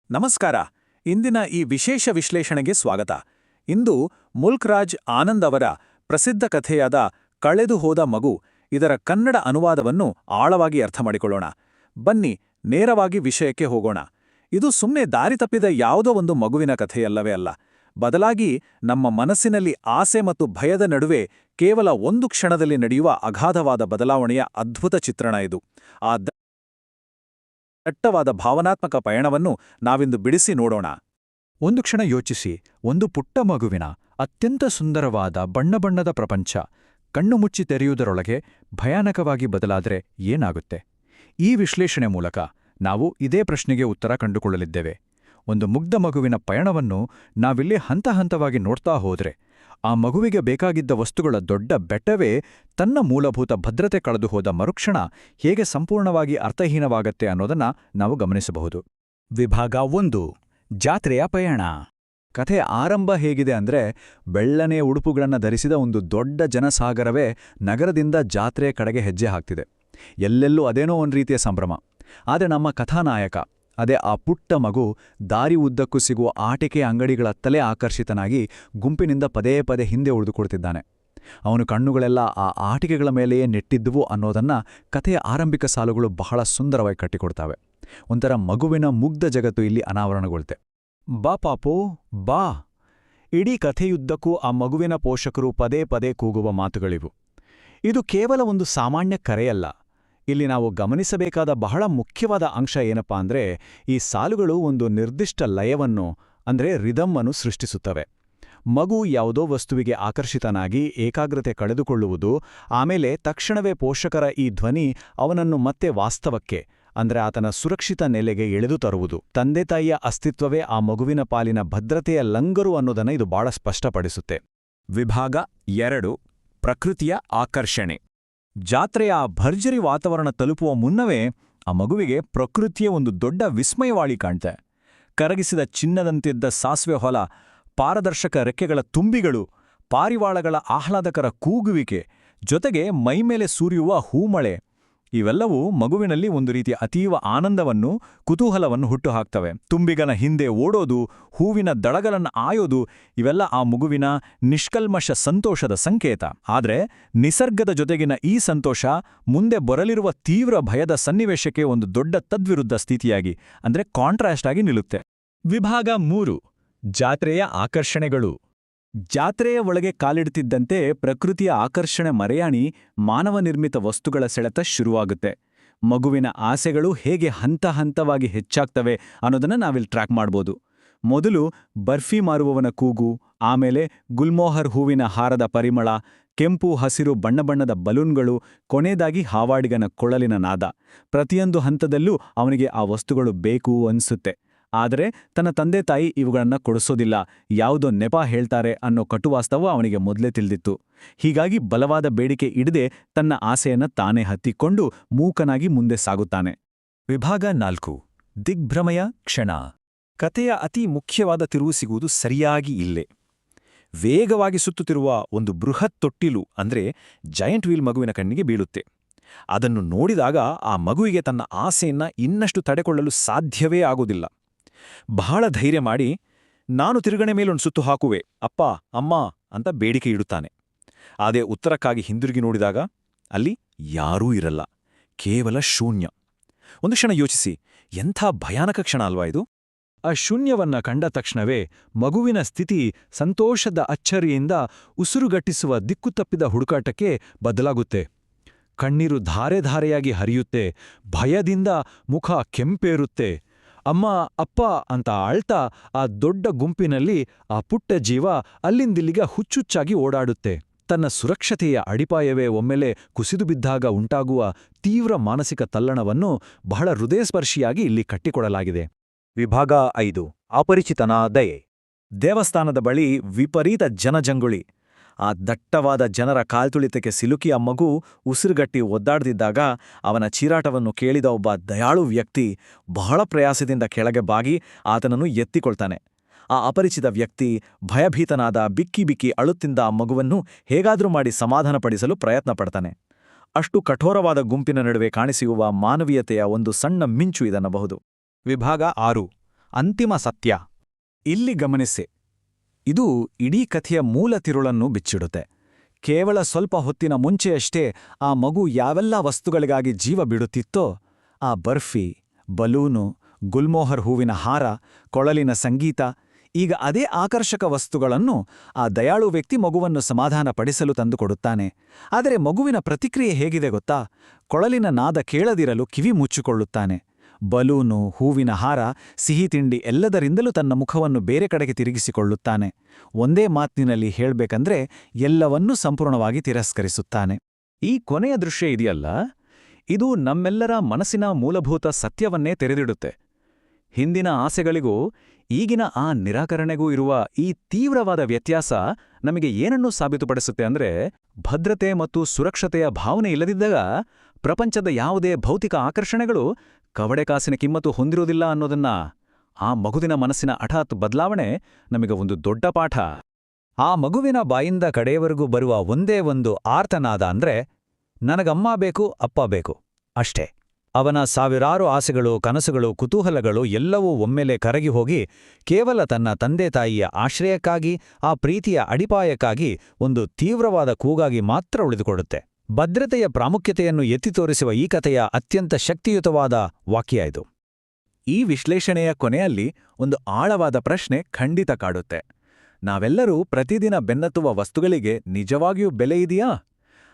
ನಮಸ್ಕಾರ. ಇಂದಿನ ಈ ವಿಶೇಷ ವಿಶ್ಲೇಷಣೆಗೆ ಸ್ವಾಗತ. ಇಂದು ಮುಲ್ಕ್ ರಾಜ್ ಆನಂದ್ ಅವರ ಪ್ರಸಿದ್ಧ ಕಥೆಯಾದ ಕಳೆದು ಹೋದ ಮಗು ಇದರ ಕನ್ನಡ ಅನುವಾದವನ್ನು ಆಳವಾಗಿ ಅರ್ಥ ಮಾಡಿಕೊಳ್ಳೋಣ. ಬನ್ನಿ, ನೇರವಾಗಿ ವಿಷಯಕ್ಕೆ ಹೋಗೋಣ. ಇದು ಸುಮ್ಮನೆ ದಾರಿ ತಪ್ಪಿದ ಯಾವುದೋ ಒಂದು ಮಗುವಿನ ಕಥೆಯಲ್ಲವೇ ಅಲ್ಲ. ಬದಲಾಗಿ ನಮ್ಮ ಮನಸ್ಸಿನಲ್ಲಿ ಆಸೆ ಮತ್ತು ಭಯದ ನಡುವೆ ಕೇವಲ ಒಂದು ಕ್ಷಣದಲ್ಲಿ ನಡೆಯುವ ಅಗಾಧವಾದ ಬದಲಾವಣೆಯ ಅದ್ಭುತ ಚಿತ್ರಣ ಇದು. ಆ ದಟ್ಟವಾದ ಭಾವನಾತ್ಮಕ ಪಯಣವನ್ನು ನಾವಿಂದು ಬಿಡಿಸಿ ನೋಡೋಣ. ಒಂದು ಕ್ಷಣ ಯೋಚಿಸಿ, ಒಂದು ಪುಟ್ಟ ಮಗುವಿನ ಅತ್ಯಂತ ಸುಂದರವಾದ ಬಣ್ಣಬಣ್ಣದ ಪ್ರಪಂಚ ಕಣ್ಣು ಮುಚ್ಚಿ ತೆರೆಯುವುದರೊಳಗೆ ಭಯಾನಕವಾಗಿ ಬದಲಾದರೆ ಏನಾಗುತ್ತೆ? ಈ ವಿಶ್ಲೇಷಣೆ ಮೂಲಕ ನಾವು ಇದೇ ಪ್ರಶ್ನೆಗೆ ಉತ್ತರ ಕಂಡುಕೊಳ್ಳಲಿದ್ದೇವೆ. ಒಂದು ಮುಗ್ಧ ಮಗುವಿನ ಪಯಣವನ್ನು ನಾವಿಲ್ಲಿ ಹಂತ ಹಂತವಾಗಿ ನೋಡ್ತಾ ಹೋದ್ರೆ, ಆ ಮಗುವಿಗೆ ಬೇಕಾಗಿದ್ದ ವಸ್ತುಗಳ ದೊಡ್ಡ ಬೆಟ್ಟವೇ ತನ್ನ ಮೂಲಭೂತ ಭದ್ರತೆ ಕಳೆದು ಹೋದ ಮರುಕ್ಷಣ ಹೇಗೆ ಸಂಪೂರ್ಣವಾಗಿ ಅರ್ಥಹೀನವಾಗತ್ತೆ ಅನ್ನೋದನ್ನ ನಾವು ಗಮನಿಸಬಹುದು. ವಿಭಾಗ 1: ಜಾತ್ರೆಯ ಪಯಣ. ಕಥೆ ಆರಂಭ ಹೇಗಿದೆ ಅಂದ್ರೆ, ಬೆಳ್ಳನೆ ಉಡುಪುಗಳನ್ನು ಧರಿಸಿದ ಒಂದು ದೊಡ್ಡ ಜನಸಾಗರವೇ ನಗರದಿಂದ ಜಾತ್ರೆಯ ಕಡೆಗೆ ಹೆಜ್ಜೆ ಹಾಕ್ತಿದೆ. ಎಲ್ಲೆಲ್ಲೂ ಅದೇನೋ ಒಂದು ರೀತಿಯ ಸಂಭ್ರಮ. ಆದರೆ ನಮ್ಮ ಕಥಾನಾಯಕ, ಅದೇ ಆ ಪುಟ್ಟ ಮಗು, ದಾರಿ ಉದ್ದಕ್ಕೂ ಸಿಗುವ ಆಟಿಕೆ ಅಂಗಡಿಗಳತ್ತಲೇ ಆಕರ್ಷಿತನಾಗಿ ಗುಂಪಿನಿಂದ ಪದೇ ಪದೇ ಹಿಂದೆ ಉಳಿದುಕೊಡ್ತಿದ್ದಾನೆ. ಅವನು ಕಣ್ಣುಗಳೆಲ್ಲ ಆ ಆಟಿಕೆಗಳ ಮೇಲೆಯೇ ನೆಟ್ಟಿದ್ದುವು ಅನ್ನೋದನ್ನ ಕಥೆಯ ಆರಂಭಿಕ ಸಾಲುಗಳು ಬಹಳ ಸುಂದರವಾಗಿ ಕಟ್ಟಿಕೊಡ್ತಾವೆ. ಒಂಥರ ಮಗುವಿನ ಮುಗ್ಧ ಜಗತ್ತು ಇಲ್ಲಿ ಅನಾವರಣಗೊಳ್ತೆ. ಬಾ ಪಾಪೋ ಬಾ. ಇಡೀ ಕಥೆಯುದ್ದಕ್ಕೂ ಆ ಮಗುವಿನ ಪೋಷಕರು ಪದೇ ಪದೇ ಕೂಗುವ ಮಾತುಗಳಿವು. ಇದು ಕೇವಲ ಒಂದು ಸಾಮಾನ್ಯ ಕರೆಯಲ್ಲ. ಇಲ್ಲಿ ನಾವು ಗಮನಿಸಬೇಕಾದ ಬಹಳ ಮುಖ್ಯವಾದ ಅಂಶ ಏನಪ್ಪಾ ಅಂದ್ರೆ, ಈ ಸಾಲುಗಳು ಒಂದು ನಿರ್ದಿಷ್ಟ ಲಯವನ್ನು ಅಂದ್ರೆ ರಿದಮ್ ಅನ್ನು ಸೃಷ್ಟಿಸುತ್ತವೆ. ಮಗು ಯಾವುದೋ ವಸ್ತುವಿಗೆ ಆಕರ್ಷಿತನಾಗಿ ಏಕಾಗ್ರತೆ ಕಳೆದುಕೊಳ್ಳುವುದು, ಆಮೇಲೆ ತಕ್ಷಣವೇ ಪೋಷಕರ ಈ ಧ್ವನಿ ಅವನನ್ನು ಮತ್ತೆ ವಾಸ್ತವಕ್ಕೆ ಅಂದ್ರೆ ಆತನ ಸುರಕ್ಷಿತ ನೆಲೆಗೆ ಎಳೆದು ತರುವುದು. ತಂದೆ ತಾಯಿಯ ಅಸ್ತಿತ್ವವೇ ಆ ಮಗುವಿನ ಪಾಲಿನ ಭದ್ರತೆಯ ಲಂಗರು ಅನ್ನೋದನ್ನ ಇದು ಬಹಳ ಸ್ಪಷ್ಟಪಡಿಸುತ್ತೆ. ವಿಭಾಗ 2: ಪ್ರಕೃತಿಯ ಆಕರ್ಷಣೆ. ಜಾತ್ರೆಯ ಭರ್ಜರಿ ವಾತಾವರಣ ತಲುಪುವ ಮುನ್ನವೇ ಆ ಮಗುವಿಗೆ ಪ್ರಕೃತಿಯ ಒಂದು ದೊಡ್ಡ ವಿಸ್ಮಯವಾಳಿ ಕಾಣ್ತೆ. ಕರಗಿಸಿದ ಚಿನ್ನದಂತಿದ್ದ ಸಾಸಿವೆ ಹೊಲ, ಪಾರದರ್ಶಕ ರೆಕ್ಕೆಗಳ ತುಂಬಿಗಳು, ಪಾರಿವಾಳಗಳ ಆಹ್ಲಾದಕರ ಕೂಗುವಿಕೆ, ಜೊತೆಗೆ ಮೈಮೇಲೆ ಸುರಿಯುವ ಹೂಮಳೆ, ಇವೆಲ್ಲವೂ ಮಗುವಿನಲ್ಲಿ ಒಂದು ರೀತಿಯ ಅತೀವ ಆನಂದವನ್ನು, ಕುತೂಹಲವನ್ನು ಹುಟ್ಟುಹಾಕ್ತವೆ. ತುಂಬಿಗನ ಹಿಂದೆ ಓಡೋದು, ಹೂವಿನ ದಳಗಳನ್ನು ಆಯೋದು, ಇವೆಲ್ಲ ಆ ಮಗುವಿನ ನಿಷ್ಕಲ್ಮಶ ಸಂತೋಷದ ಸಂಕೇತ. ಆದರೆ ನಿಸರ್ಗದ ಜೊತೆಗಿನ ಈ ಸಂತೋಷ ಮುಂದೆ ಬರಲಿರುವ ತೀವ್ರ ಭಯದ ಸನ್ನಿವೇಶಕ್ಕೆ ಒಂದು ದೊಡ್ಡ ತದ್ವಿರುದ್ಧ ಸ್ಥಿತಿಯಾಗಿ ಅಂದ್ರೆ ಕಾಂಟ್ರಾಸ್ಟ್ ಆಗಿ ನಿಲ್ಲುತ್ತೆ. ವಿಭಾಗ 3: ಜಾತ್ರೆಯ ಆಕರ್ಷಣೆಗಳು. ಜಾತ್ರೆಯ ಒಳಗೆ ಕಾಲಿಡುತ್ತಿದ್ದಂತೆ ಪ್ರಕೃತಿಯ ಆಕರ್ಷಣೆ ಮರೆಯಾಣಿ ಮಾನವ ನಿರ್ಮಿತ ವಸ್ತುಗಳ ಸೆಳೆತ ಶುರುವಾಗುತ್ತೆ. ಮಗುವಿನ ಆಸೆಗಳು ಹೇಗೆ ಹಂತ ಹಂತವಾಗಿ ಹೆಚ್ಚಾಗ್ತವೆ ಅನ್ನೋದನ್ನ ನಾವಿಲ್ಲಿ ಟ್ರ್ಯಾಕ್ ಮಾಡ್ಬೋದು. ಮೊದಲು ಬರ್ಫಿ ಮಾರುವವನ ಕೂಗು, ಆಮೇಲೆ ಗುಲ್ಮೋಹರ್ ಹೂವಿನ ಹಾರದ ಪರಿಮಳ, ಕೆಂಪು ಹಸಿರು ಬಣ್ಣಬಣ್ಣದ ಬಲೂನ್ಗಳು, ಕೊನೆಯದಾಗಿ ಹಾವಾಡಿಗನ ಕೊಳಲಿನ ನಾದ. ಪ್ರತಿಯೊಂದು ಹಂತದಲ್ಲೂ ಅವನಿಗೆ ಆ ವಸ್ತುಗಳು ಬೇಕು ಅನ್ಸುತ್ತೆ. ಆದರೆ ತನ್ನ ತಂದೆ ತಾಯಿ ಇವುಗಳನ್ನ ಕೊಡಿಸೋದಿಲ್ಲ, ಯಾವುದೋ ನೆಪ ಹೇಳ್ತಾರೆ ಅನ್ನೋ ಕಟುವಾಸ್ತವ ಅವನಿಗೆ ಮೊದಲೇ ತಿಳಿದಿತ್ತು. ಹೀಗಾಗಿ ಬಲವಾದ ಬೇಡಿಕೆ ಇಡದೆ ತನ್ನ ಆಸೆಯನ್ನ ತಾನೇ ಹತ್ತಿಕೊಂಡು ಮೂಕನಾಗಿ ಮುಂದೆ ಸಾಗುತ್ತಾನೆ. ವಿಭಾಗ 4: ದಿಗ್ಭ್ರಮೆಯ ಕ್ಷಣ. ಕಥೆಯ ಅತಿ ಮುಖ್ಯವಾದ ತಿರುವು ಸಿಗುವುದು ಸರಿಯಾಗಿ ಇಲ್ಲೇ. ವೇಗವಾಗಿ ಸುತ್ತುತ್ತಿರುವ ಒಂದು ಬೃಹತ್ ತೊಟ್ಟಿಲು ಅಂದ್ರೆ ಜೈಂಟ್ ವೀಲ್ ಮಗುವಿನ ಕಣ್ಣಿಗೆ ಬೀಳುತ್ತೆ. ಅದನ್ನು ನೋಡಿದಾಗ ಆ ಮಗುವಿಗೆ ತನ್ನ ಆಸೆಯನ್ನ ಇನ್ನಷ್ಟು ತಡೆಕೊಳ್ಳಲು ಸಾಧ್ಯವೇ ಆಗುವುದಿಲ್ಲ. ಬಹಳ ಧೈರ್ಯ ಮಾಡಿ, ನಾನು ತಿರುಗಣೆ ಮೇಲೊಂದು ಸುತ್ತು ಹಾಕುವೆ, ಅಪ್ಪ ಅಮ್ಮ ಅಂತ ಬೇಡಿಕೆ ಇಡುತ್ತಾನೆ. ಅದೇ ಉತ್ತರಕ್ಕಾಗಿ ಹಿಂದಿರುಗಿ ನೋಡಿದಾಗ ಅಲ್ಲಿ ಯಾರೂ ಇರಲ್ಲ, ಕೇವಲ ಶೂನ್ಯ. ಒಂದು ಕ್ಷಣ ಯೋಚಿಸಿ, ಎಂಥ ಭಯಾನಕ ಕ್ಷಣ ಅಲ್ವಾ ಇದು? ಆ ಶೂನ್ಯವನ್ನ ಕಂಡ ತಕ್ಷಣವೇ ಮಗುವಿನ ಸ್ಥಿತಿ ಸಂತೋಷದ ಅಚ್ಚರಿಯಿಂದ ಉಸಿರುಗಟ್ಟಿಸುವ ದಿಕ್ಕುತಪ್ಪಿದ ಹುಡುಕಾಟಕ್ಕೆ ಬದಲಾಗುತ್ತೆ. ಕಣ್ಣೀರು ಧಾರೆ ಧಾರೆಯಾಗಿ ಹರಿಯುತ್ತೆ, ಭಯದಿಂದ ಮುಖ ಕೆಂಪೇರುತ್ತೆ. ಅಮ್ಮ ಅಪ್ಪ ಅಂತ ಅಳ್ತಾ ಆ ದೊಡ್ಡ ಗುಂಪಿನಲ್ಲಿ ಆ ಪುಟ್ಟ ಜೀವ ಅಲ್ಲಿಂದಿಲ್ಲಿಗೆ ಹುಚ್ಚುಚ್ಚಾಗಿ ಓಡಾಡುತ್ತೆ. ತನ್ನ ಸುರಕ್ಷತೆಯ ಅಡಿಪಾಯವೇ ಒಮ್ಮೆಲೆ ಕುಸಿದು ಬಿದ್ದಾಗ ಉಂಟಾಗುವ ತೀವ್ರ ಮಾನಸಿಕ ತಲ್ಲಣವನ್ನು ಬಹಳ ಹೃದಯಸ್ಪರ್ಶಿಯಾಗಿ ಇಲ್ಲಿ ಕಟ್ಟಿಕೊಡಲಾಗಿದೆ. ವಿಭಾಗ 5: ಅಪರಿಚಿತನ ದಯೆ. ದೇವಸ್ಥಾನದ ಬಳಿ ವಿಪರೀತ ಜನಜಂಗುಳಿ. ಆ ದಟ್ಟವಾದ ಜನರ ಕಾಲ್ತುಳಿತಕ್ಕೆ ಸಿಲುಕಿ ಆ ಮಗು ಉಸಿರುಗಟ್ಟಿ ಒದ್ದಾಡ್ದಿದ್ದಾಗ ಅವನ ಚೀರಾಟವನ್ನು ಕೇಳಿದ ಒಬ್ಬ ದಯಾಳು ವ್ಯಕ್ತಿ ಬಹಳ ಪ್ರಯಾಸದಿಂದ ಕೆಳಗೆ ಬಾಗಿ ಆತನನ್ನು ಎತ್ತಿಕೊಳ್ತಾನೆ. ಆ ಅಪರಿಚಿತ ವ್ಯಕ್ತಿ ಭಯಭೀತನಾದ ಬಿಕ್ಕಿ ಬಿಕ್ಕಿ ಅಳುತ್ತಿದ್ದ ಆ ಮಗುವನ್ನು ಹೇಗಾದ್ರೂ ಮಾಡಿ ಸಮಾಧಾನಪಡಿಸಲು ಪ್ರಯತ್ನ ಪಡ್ತಾನೆ. ಅಷ್ಟು ಕಠೋರವಾದ ಗುಂಪಿನ ನಡುವೆ ಕಾಣಿಸಿಯುವ ಮಾನವೀಯತೆಯ ಒಂದು ಸಣ್ಣ ಮಿಂಚು ಇದನ್ನಬಹುದು. ವಿಭಾಗ 6: ಅಂತಿಮ ಸತ್ಯ. ಇಲ್ಲಿ ಗಮನಿಸಿ, ಇದು ಇಡೀ ಕಥೆಯ ಮೂಲ ತಿರುಳನ್ನು ಬಿಚ್ಚಿಡುತ್ತೆ. ಕೇವಲ ಸ್ವಲ್ಪ ಹೊತ್ತಿನ ಮುಂಚೆಯಷ್ಟೇ ಆ ಮಗು ಯಾವೆಲ್ಲ ವಸ್ತುಗಳಿಗಾಗಿ ಜೀವ ಬಿಡುತ್ತಿತ್ತೋ, ಆ ಬರ್ಫಿ, ಬಲೂನು, ಗುಲ್ಮೋಹರ್ ಹೂವಿನ ಹಾರ, ಕೊಳಲಿನ ಸಂಗೀತ, ಈಗ ಅದೇ ಆಕರ್ಷಕ ವಸ್ತುಗಳನ್ನು ಆ ದಯಾಳು ವ್ಯಕ್ತಿ ಮಗುವನ್ನು ಸಮಾಧಾನಪಡಿಸಲು ತಂದುಕೊಡುತ್ತಾನೆ. ಆದರೆ ಮಗುವಿನ ಪ್ರತಿಕ್ರಿಯೆ ಹೇಗಿದೆ ಗೊತ್ತಾ? ಕೊಳಲಿನ ನಾದ ಕೇಳದಿರಲು ಕಿವಿ ಮುಚ್ಚಿಕೊಳ್ಳುತ್ತಾನೆ. ಬಲೂನು, ಹೂವಿನ ಹಾರ, ಸಿಹಿ ತಿಂಡಿ ಎಲ್ಲದರಿಂದಲೂ ತನ್ನ ಮುಖವನ್ನು ಬೇರೆ ಕಡೆಗೆ ತಿರುಗಿಸಿಕೊಳ್ಳುತ್ತಾನೆ. ಒಂದೇ ಮಾತಿನಲ್ಲಿ ಹೇಳ್ಬೇಕಂದ್ರೆ ಎಲ್ಲವನ್ನೂ ಸಂಪೂರ್ಣವಾಗಿ ತಿರಸ್ಕರಿಸುತ್ತಾನೆ. ಈ ಕೊನೆಯ ದೃಶ್ಯ ಇದೆಯಲ್ಲ, ಇದು ನಮ್ಮೆಲ್ಲರ ಮನಸ್ಸಿನ ಮೂಲಭೂತ ಸತ್ಯವನ್ನೇ ತೆರೆದಿಡುತ್ತೆ. ಹಿಂದಿನ ಆಸೆಗಳಿಗೂ ಈಗಿನ ಆ ನಿರಾಕರಣೆಗೂ ಇರುವ ಈ ತೀವ್ರವಾದ ವ್ಯತ್ಯಾಸ ನಮಗೆ ಏನನ್ನು ಸಾಬೀತುಪಡಿಸುತ್ತೆ ಅಂದ್ರೆ, ಭದ್ರತೆ ಮತ್ತು ಸುರಕ್ಷತೆಯ ಭಾವನೆ ಇಲ್ಲದಿದ್ದಾಗ ಪ್ರಪಂಚದ ಯಾವುದೇ ಭೌತಿಕ ಆಕರ್ಷಣೆಗಳು ಕವಡೆ ಕಾಸಿನ ಕಿಮ್ಮತ್ತು ಹೊಂದಿರುವುದಿಲ್ಲ ಅನ್ನೋದನ್ನ ಆ ಮಗುವಿನ ಮನಸ್ಸಿನ ಹಠಾತ್ ಬದಲಾವಣೆ ನಮಗೆ ಒಂದು ದೊಡ್ಡ ಪಾಠ. ಆ ಮಗುವಿನ ಬಾಯಿಂದ ಕಡೆಯವರೆಗೂ ಬರುವ ಒಂದೇ ಒಂದು ಆರ್ತನಾದ ಅಂದ್ರೆ, ನನಗಮ್ಮ ಬೇಕು, ಅಪ್ಪ ಬೇಕು, ಅಷ್ಟೇ. ಅವನ ಸಾವಿರಾರು ಆಸೆಗಳು, ಕನಸುಗಳು, ಕುತೂಹಲಗಳು ಎಲ್ಲವೂ ಒಮ್ಮೆಲೆ ಕರಗಿ ಹೋಗಿ ಕೇವಲ ತನ್ನ ತಂದೆ ತಾಯಿಯ ಆಶ್ರಯಕ್ಕಾಗಿ, ಆ ಪ್ರೀತಿಯ ಅಡಿಪಾಯಕ್ಕಾಗಿ ಒಂದು ತೀವ್ರವಾದ ಕೂಗಾಗಿ ಮಾತ್ರ ಉಳಿದುಕೊಡುತ್ತೆ. ಭದ್ರತೆಯ ಪ್ರಾಮುಖ್ಯತೆಯನ್ನು ಎತ್ತಿ ತೋರಿಸುವ ಈ ಕಥೆಯ ಅತ್ಯಂತ ಶಕ್ತಿಯುತವಾದ ವಾಕ್ಯ ಇದು. ಈ ವಿಶ್ಲೇಷಣೆಯ ಕೊನೆಯಲ್ಲಿ ಒಂದು ಆಳವಾದ ಪ್ರಶ್ನೆ ಖಂಡಿತ ಕಾಡುತ್ತೆ. ನಾವೆಲ್ಲರೂ ಪ್ರತಿದಿನ ಬೆನ್ನತ್ತುವ ವಸ್ತುಗಳಿಗೆ ನಿಜವಾಗಿಯೂ ಬೆಲೆ ಇದೆಯಾ?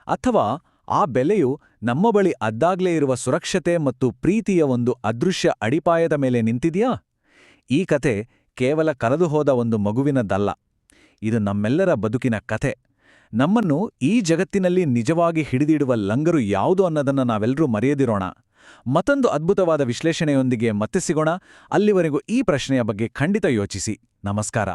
ಅಥವಾ ಆ ಬೆಲೆಯು ನಮ್ಮ ಬಳಿ ಅದ್ದಾಗ್ಲೇ ಇರುವ ಸುರಕ್ಷತೆ ಮತ್ತು ಪ್ರೀತಿಯ ಒಂದು ಅದೃಶ್ಯ ಅಡಿಪಾಯದ ಮೇಲೆ ನಿಂತಿದೆಯಾ? ಈ ಕತೆ ಕೇವಲ ಕಳೆದುಹೋದ ಒಂದು ಮಗುವಿನದ್ದಲ್ಲ. ಇದು ನಮ್ಮೆಲ್ಲರ ಬದುಕಿನ ಕಥೆ. ನಮ್ಮನ್ನು ಈ ಜಗತ್ತಿನಲ್ಲಿ ನಿಜವಾಗಿ ಹಿಡಿದಿಡುವ ಲಂಗರು ಯಾವುದು ಅನ್ನೋದನ್ನು ನಾವೆಲ್ಲರೂ ಮರೆಯದಿರೋಣ. ಮತ್ತೊಂದು ಅದ್ಭುತವಾದ ವಿಶ್ಲೇಷಣೆಯೊಂದಿಗೆ ಮತ್ತೆ ಸಿಗೋಣ. ಅಲ್ಲಿವರೆಗೂ ಈ ಪ್ರಶ್ನೆಯ ಬಗ್ಗೆ ಖಂಡಿತ ಯೋಚಿಸಿ. ನಮಸ್ಕಾರ.